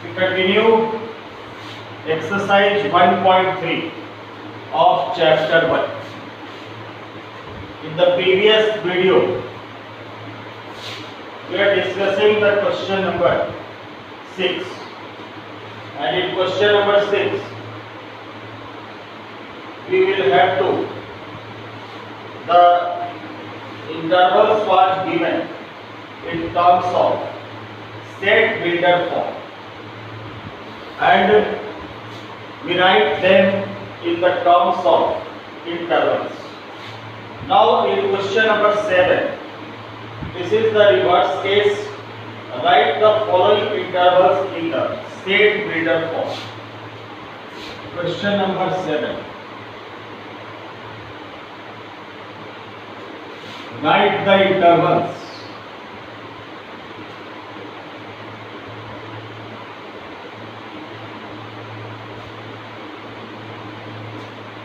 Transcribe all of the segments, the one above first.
We continue exercise 1.3 of chapter 1. In the previous video, we are discussing the question number 6. And in question number 6, we will have to, the intervals was given in terms of set builder form, and we write them in the terms of intervals. Now in question number 7, this is the reverse case. Write the following intervals in the set builder form. Question number 7. Write the intervals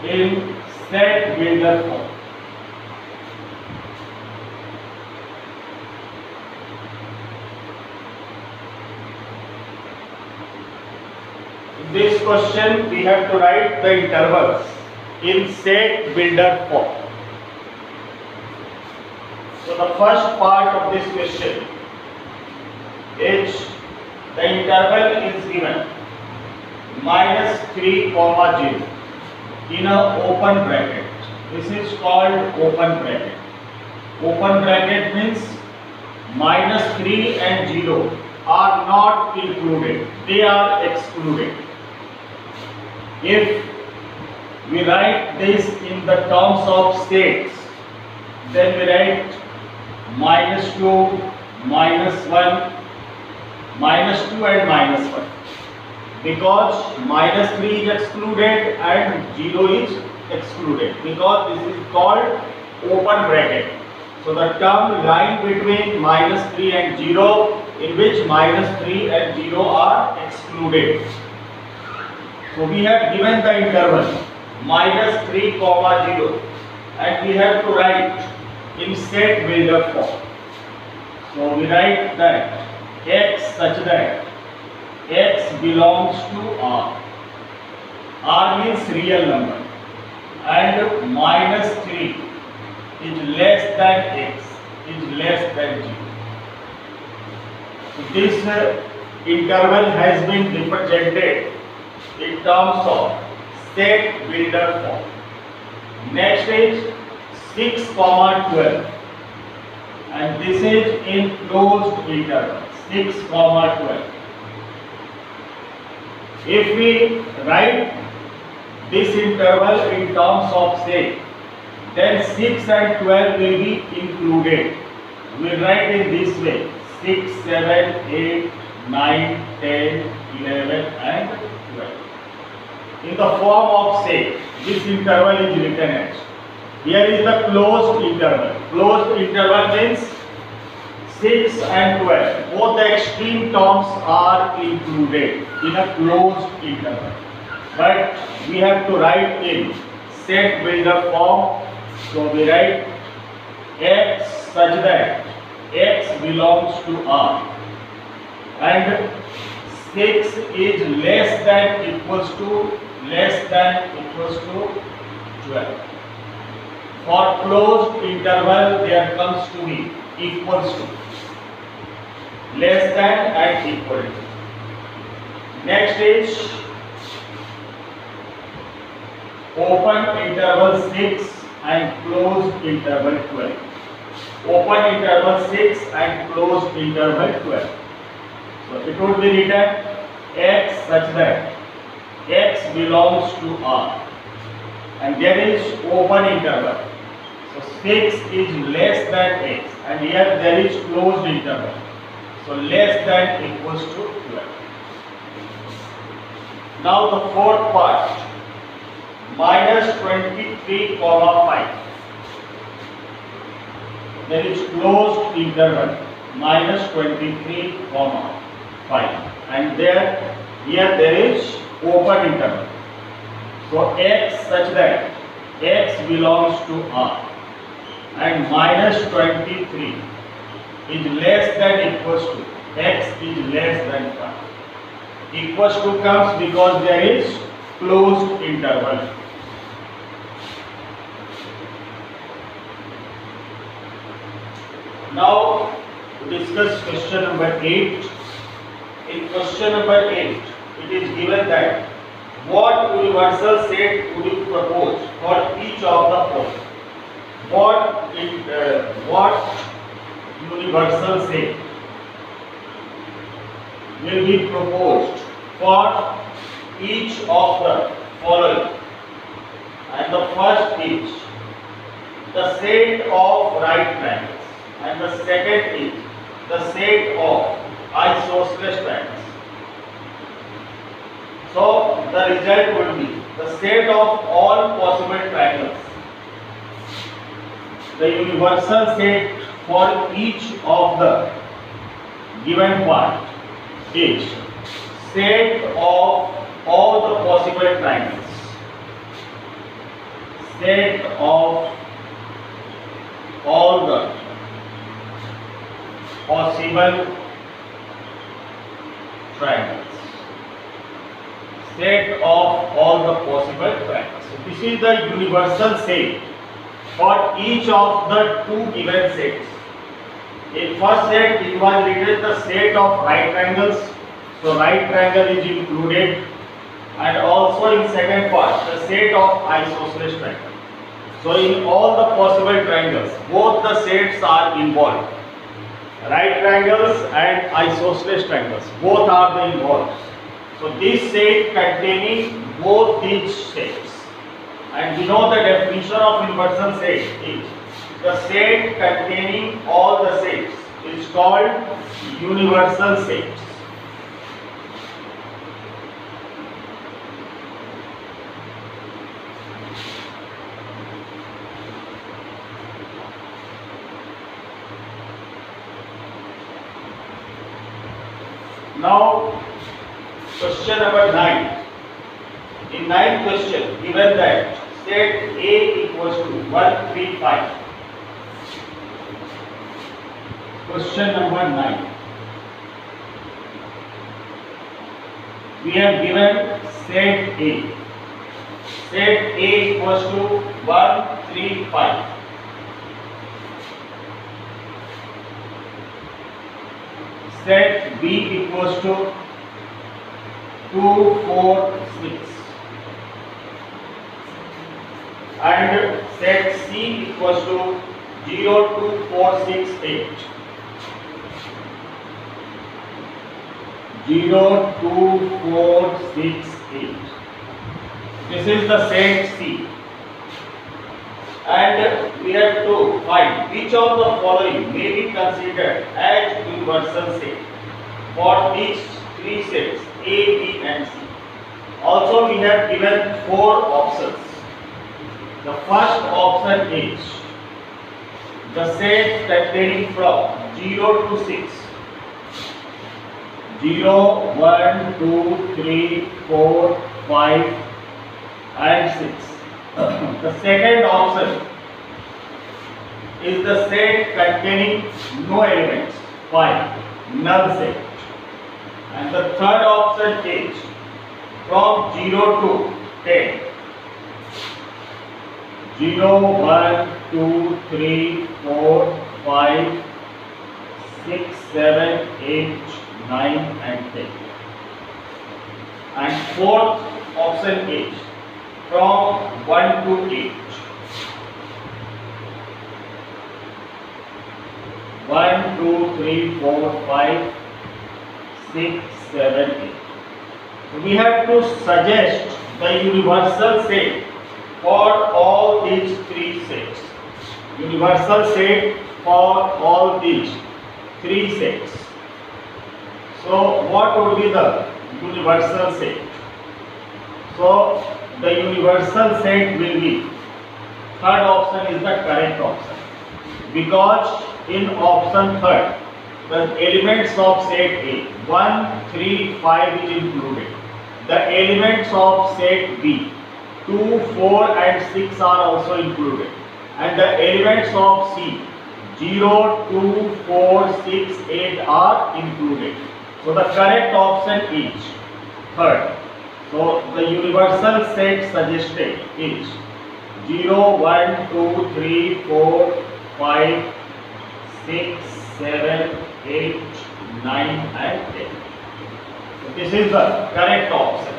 in set builder form. In this question, we have to write the intervals in set builder form. So the first part of this question is the interval is given -3, 0 in a open bracket. This is called open bracket. Open bracket means -3 and 0 are not included, they are excluded. If we write this in the terms of sets, then we write -2, -1, -2 and -1, because -3 is excluded and 0 is excluded, because this is called open bracket. So the term lying between -3 and 0, in which -3 and 0 are excluded. So we have given the interval -3, 0, and we have to write in set builder form. So we write that x such that x belongs to R. R means real number, and -3 is less than x, is less than 0. So this interval has been represented in terms of set builder form. Next is 6, 12, and this is in closed interval, 6, 12. If we write this interval in terms of set, then 6 and 12 will be included. We write in this way: 6, 7, 8, 9, 10, 11 and 12. In the form of set, this interval is written as. Here is the closed interval. Closed interval means 6 and 12. Both the extreme terms are included in a closed interval. But we have to write in set builder form. So we write x such that x belongs to R, and 6 is less than equals to 12. For closed interval, there comes to be equals to, less than and equal to. Next is open interval 6 and closed interval 12. Open interval 6 and closed interval 12. So it would be written x such that x belongs to R, and there is open interval. So 6 is less than x, and here there is closed interval. So less than equals to 12. Now the fourth part, -23, 5. There is closed interval -23, 5, and here there is open interval. So x such that x belongs to R, and -23 is less than equals to x is less than 5. Equals to comes because there is closed interval. Now to discuss question number 8. In question number 8, it is given that what universal set would you propose for each of the following? What universal set will be proposed for each of the following? And the first is the set of right triangles, and the second is the set of isosceles triangles. So the result would be the set of all possible triangles. The universal set for each of the given part is set of all the possible triangles. Set of all the possible triangles. Set of all the possible triangles. So this is the universal set for each of the two given sets. In first set it was written the set of right triangles, so right triangle is included, and also in second part the set of isosceles triangle. So in all the possible triangles both the sets are involved. Right triangles and isosceles triangles both are involved. So this set containing both these sets. And we know the definition of universal set is the set containing all the sets is called universal sets. Now question number 9. In 9th question given that set A equals to 1, 3, 5. Question number 9. We have given set A. Set A equals to 1, 3, 5. Set B equals to 2, 4, 6. And set C equals to 0, 2, 4, 6, 8. 0, 2, 4, 6, 8. This is the set C. And we have to find which of the following may be considered as universal set for these three sets A, B and C. Also we have given 4 options. The first option is the set containing from 0 to 6. 0, 1, 2, 3, 4, 5 and 6. The second option is the set containing no elements, 5, null set. And the third option is from 0 to 10. 0, 1, 2, 3, 4, 5, 6, 7, 8, 9 and 10. And fourth option is from 1 to 8. 1, 2, 3, 4, 5, 6, 7, 8. So we have to suggest the universal set for all these three sets. Universal set for all these three sets. So what would be the universal set? So the universal set will be, third option is the correct option, because in option third the elements of set A 1, 3, 5 is included. The elements of set B 2, 4 and 6 are also included, and the elements of C 0, 2, 4, 6, 8 are included. So the correct option is third. So the universal set suggested is 0, 1, 2, 3, 4, 5, 6, 7, 8, 9 and 10. So this is the correct option.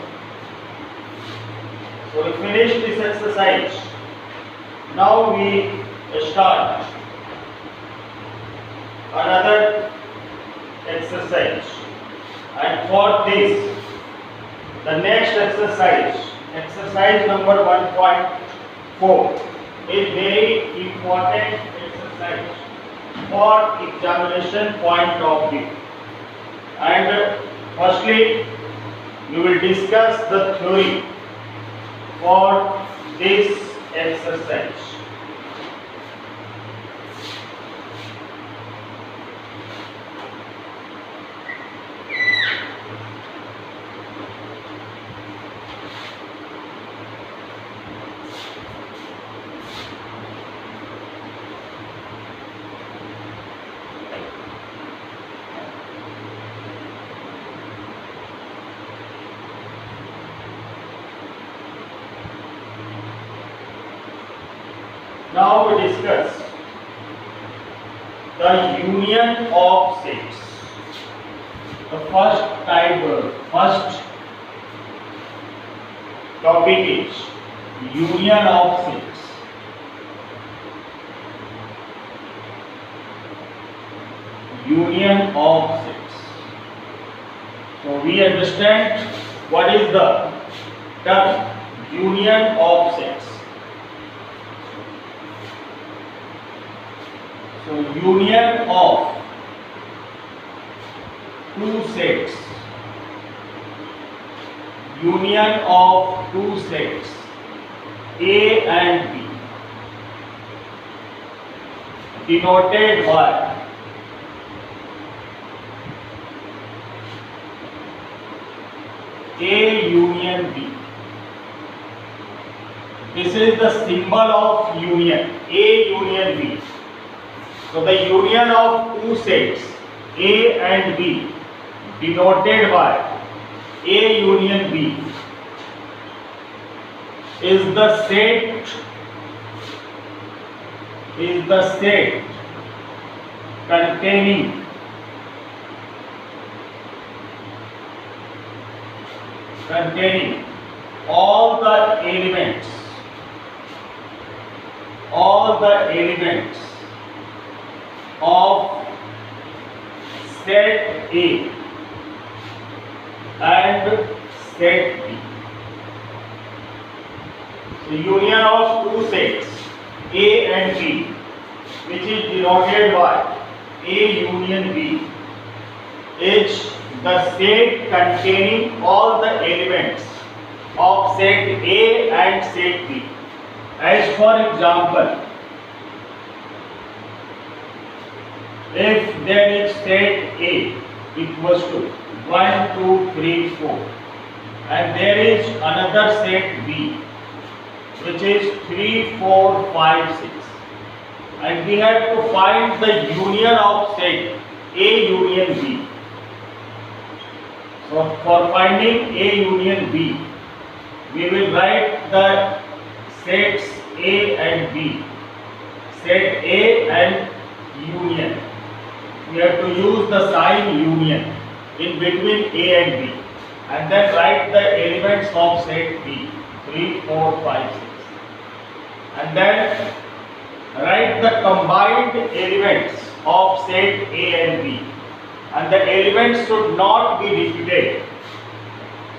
So we finish this exercise. Now we start another exercise, and for this the next exercise, exercise number 1.4 is very important exercise for examination point of view. And firstly, we will discuss the theory for this exercise. Now we discuss the union of sets. The first topic is union of sets. Union of sets. So we understand what is the term union of sets. So union of two sets, union of two sets A and B, denoted by A union B. This is the symbol of union, A union B. So the union of two sets A and B, denoted by A union B, is the set containing all the elements of set A and set B. The union of two sets A and B, which is denoted by A union B, is the set containing all the elements of set A and set B. As for example, if there is set A equals to 1, 2, 3, 4, and there is another set B which is 3, 4, 5, 6, and we have to find the union of set A union B. So for finding A union B, we will write the sets A and B, set A and union. We have to use the sign union in between A and B, and then write the elements of set B, 3, 4, 5, 6, and then write the combined elements of set A and B, and the elements should not be repeated.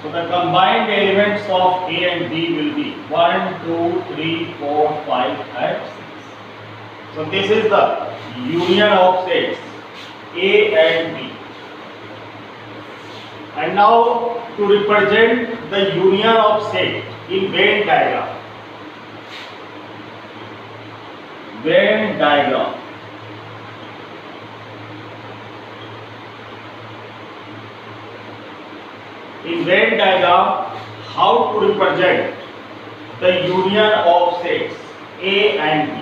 So the combined elements of A and B will be 1, 2, 3, 4, 5 and 6. So this is the union of sets A and B. And now to represent the union of set in Venn diagram. Venn diagram. In Venn diagram, how to represent the union of sets A and B.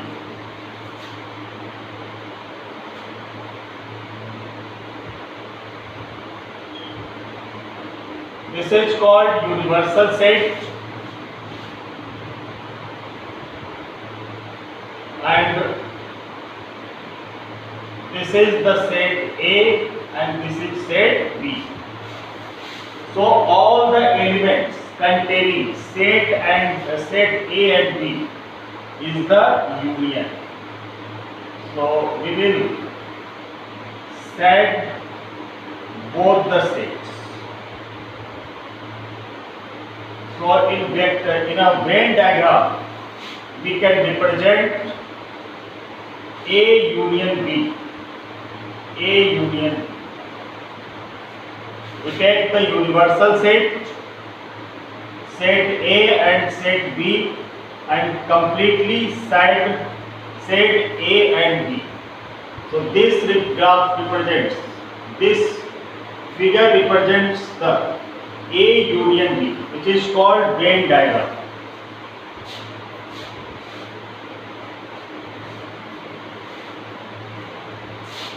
This is called universal set, and this is the set A and this is set B. So all the elements containing set A and B is the union. So we will set both the sets. So in a Venn diagram, we can represent A union B. A union B. We take the universal set, set A and set B, and completely set A and B. So this graph represents, this figure represents the A union B, which is called Venn diagram.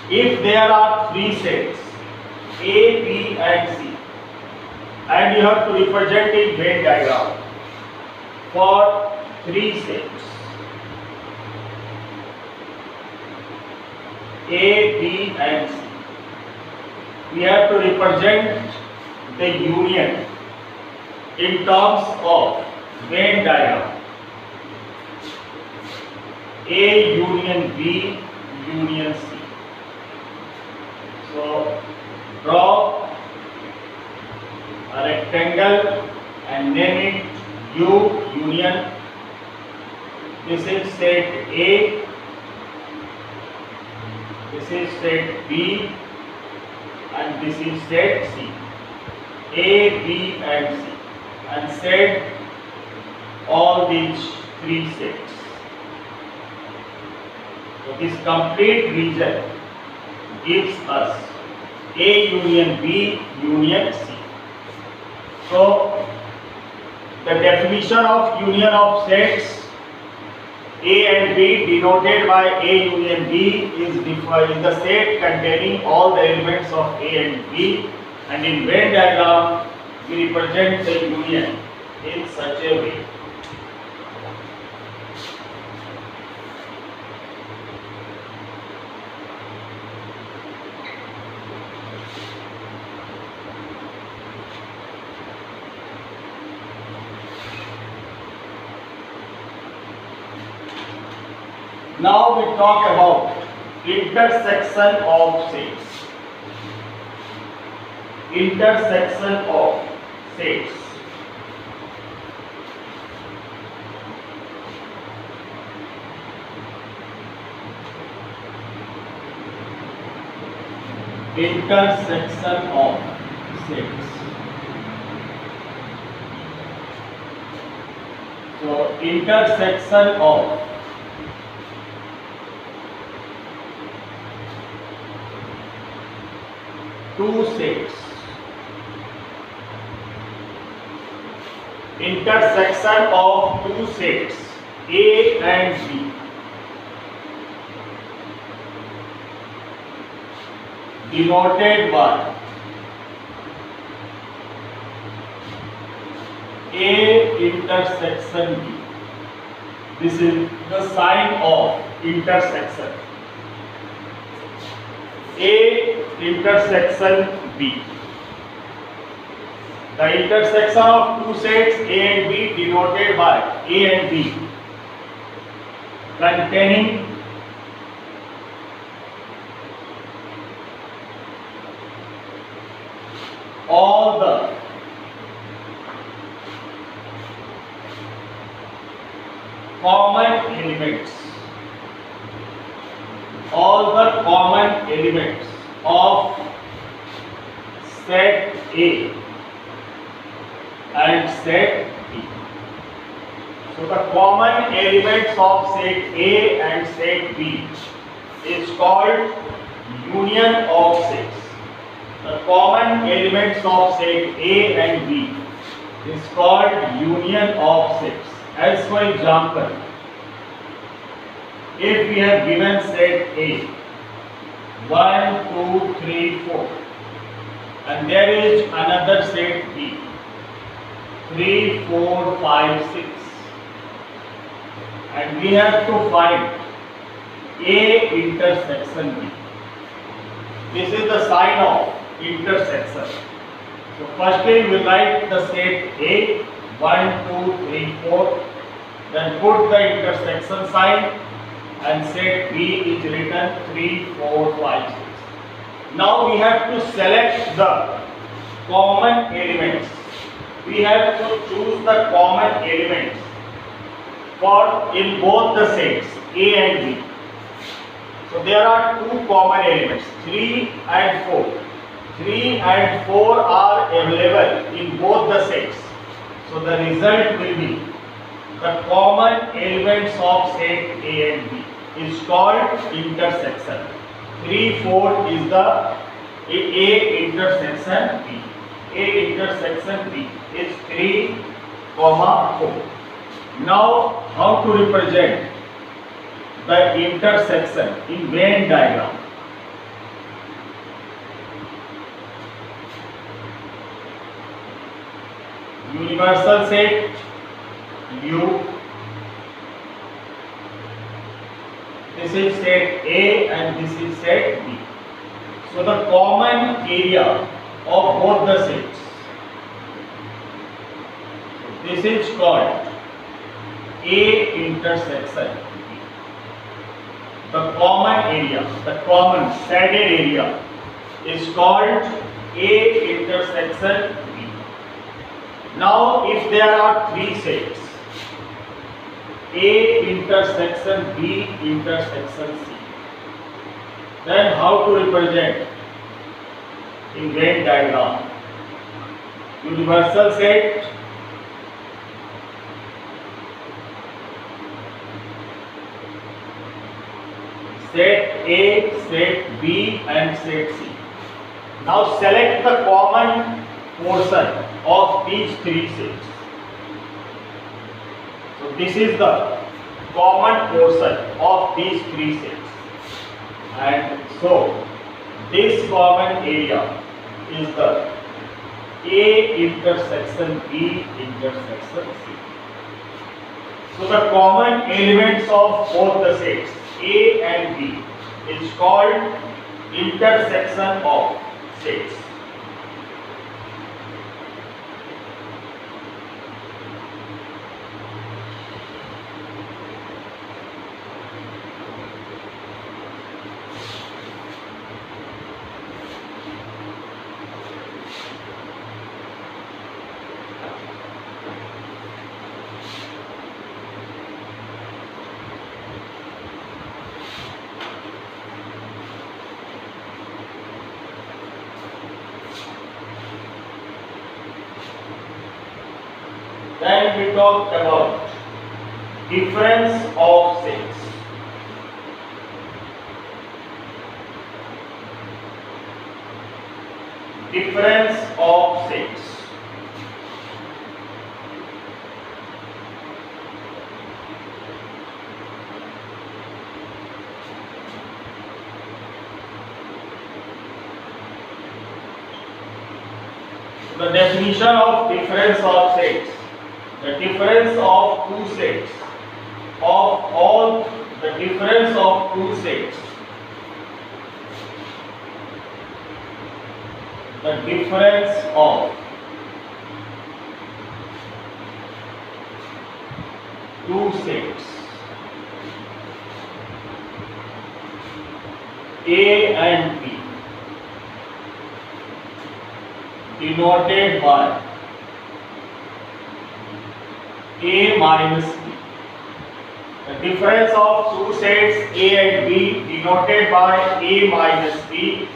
If there are three sets A, B and C, and you have to represent in Venn diagram for three sets A, B and C, we have to represent the union in terms of Venn diagram. A union B union C. So draw a rectangle and name it U union. This is set A, this is set B, and this is set C. A, B and C, and set all these three sets. So this complete region gives us A union B union C. So the definition of union of sets A and B denoted by A union B is the set containing all the elements of A and B, and in Venn diagram we represent the union in such a way. Now we talk about intersection of sets. Intersection of sets. Intersection of sets. So intersection of two sets. Intersection of two sets A and B denoted by A intersection B. This is the sign of intersection. A intersection B. The intersection of two sets A and B denoted by A and B containing all the common elements. All the common elements of set A and set B. So the common elements of set A and set B is called union of sets. The common elements of set A and B is called union of sets. As for example, if we have given set A 1, 2, 3, 4, and there is another set B 3, 4, 5, 6. And we have to find A intersection B. This is the sign of intersection. So firstly we write the set A, 1, 2, 3, 4. Then put the intersection sign and set B is written 3, 4, 5, 6. Now we have to select the common elements. We have to choose the common elements for in both the sets A and B. So there are two common elements, 3 and 4. 3 and 4 are available in both the sets. So the result will be the common elements of set A and B is called intersection. 3, 4 is the A intersection B. A intersection B is 3, 4. Now, how to represent the intersection in Venn diagram? Universal set U. This is set A and this is set B. So the common area of both the sets. This is called A intersection B. The common area, the common shaded area is called A intersection B. Now if there are three sets, A intersection B intersection C, then how to represent in Venn diagram? Universal set set A, set B and set C. Now select the common portion of these three sets. So this is the common portion of these three sets. And so this common area is the A intersection B intersection C. So the common elements of both the sets A and B is called intersection of sets. Then we talk about difference of sets. Difference of sets. The definition of difference of sets. The difference of two sets of all the difference of two sets. The difference of two sets A and B denoted by A minus B. The difference of two sets A and B denoted by A minus B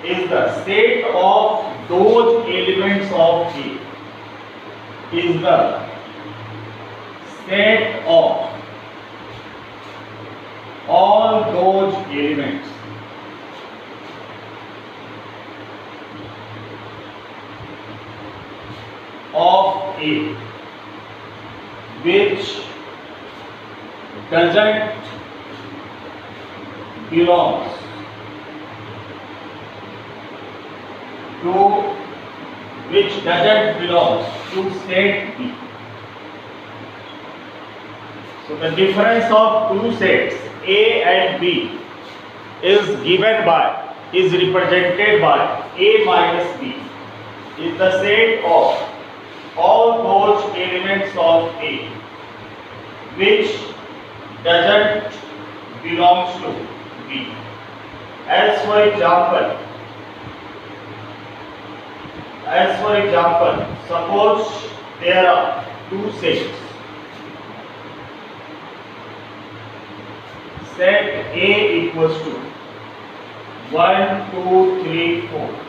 is the set of those elements of A. Is the set of all those elements of A which doesn't belongs to which doesn't belong to set B. So the difference of two sets A and B is represented by A minus B is the set of all those elements of A which doesn't belongs to B. As for example, suppose there are two sets. Set A equals to 1, 2, 3, 4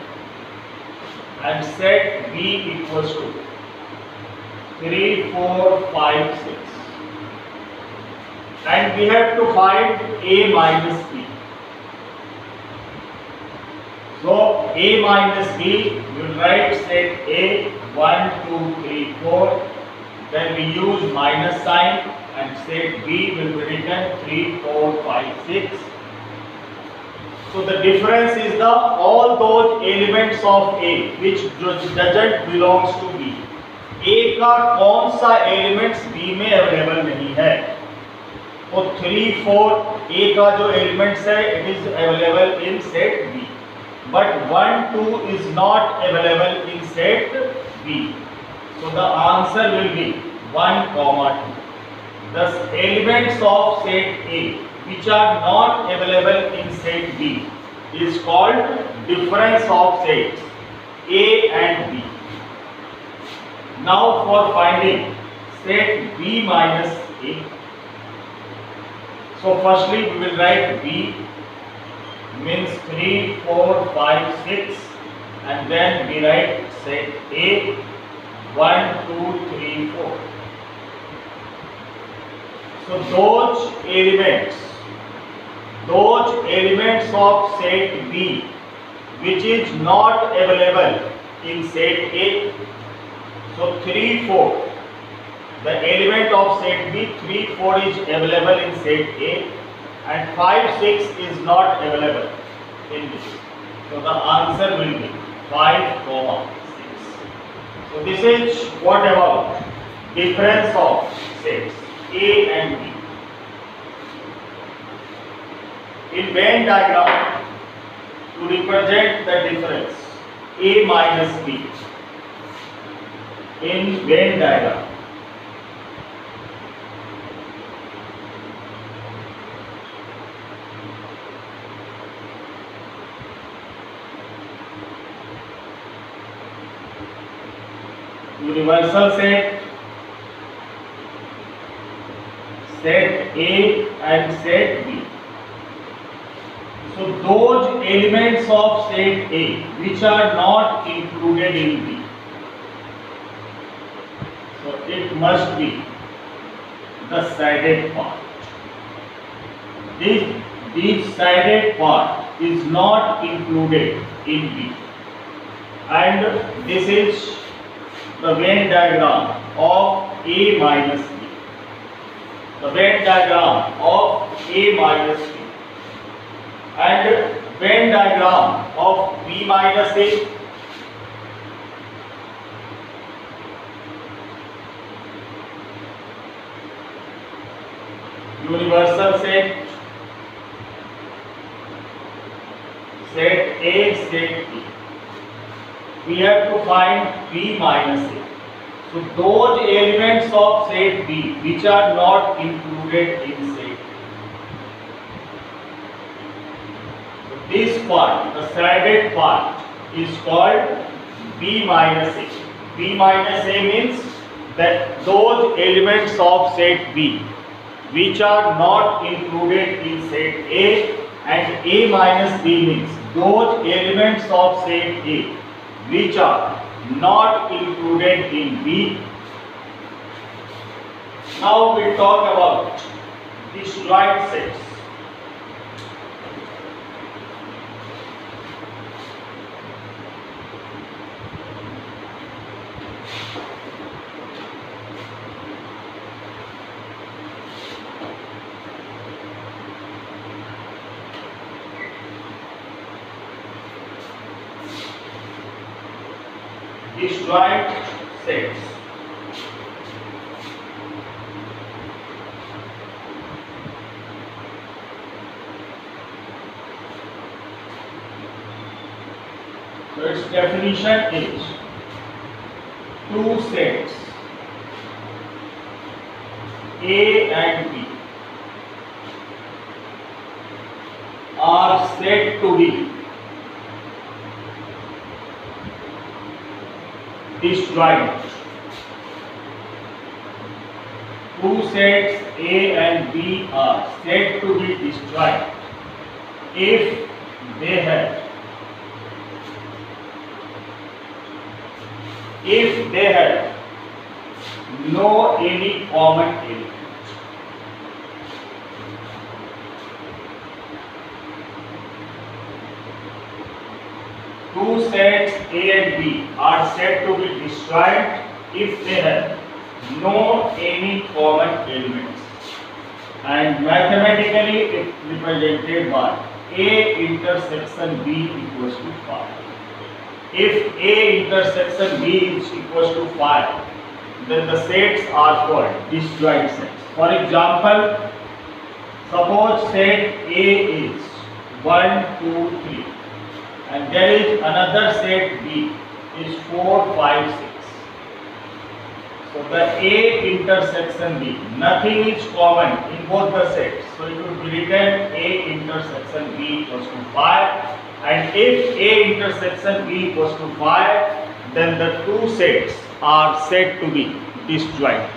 and set B equals to 3, 4, 5, 6. And we have to find A minus B. So A minus B, we will write set A 1, 2, 3, 4. Then we use minus sign and set B will be written 3, 4, 5, 6. So the difference is the all those elements of A which doesn't belongs to B. A का कौन सा elements B में available नहीं है? तो 3, 4 A का जो elements है it is available in set B. But 1, 2 is not available in set B. So the answer will be 1, 2. Thus elements of set A which are not available in set B is called difference of sets A and B. Now for finding set B minus A. So firstly we will write B means 3, 4, 5, 6 and then we write set A 1, 2, 3, 4. So those elements of set B which is not available in set A. So 3, 4. The element of set B 3, 4 is available in set A and 5, 6 is not available in this. So the answer will be 5, 6. So this is what about difference of sets A and B. In Venn diagram, to represent the difference A minus B, in Venn diagram, universal set A and set B. So those elements of set A which are not included in B, so it must be the sided part. This sided part is not included in B, and this is the Venn diagram of A minus B. The Venn diagram of A minus B. And Venn diagram of B minus A. Universal set A, set B. We have to find B minus A. So those elements of set B which are not included in set A. This part, the sided part, is called B minus A. B minus A means that those elements of set B which are not included in set A, and A minus B means those elements of set A which are not included in B. Now we talk about disjoint sets. disjoint sets. So its definition is two sets A and B are said to be disjoint. Two sets A and B are said to be disjoint if they have no any common element. Two sets A and B are said to be disjoint if they have no any common elements, and mathematically it is represented by A intersection B equals to 5. If A intersection B is equals to 5, then the sets are called disjoint sets. For example, suppose set A is 1, 2, 3, and there is another set B is 4, 5, 6. So the A intersection B, nothing is common in both the sets. So it would be written A intersection B equals to 5. And if A intersection B equals to 5, then the two sets are said to be disjoint.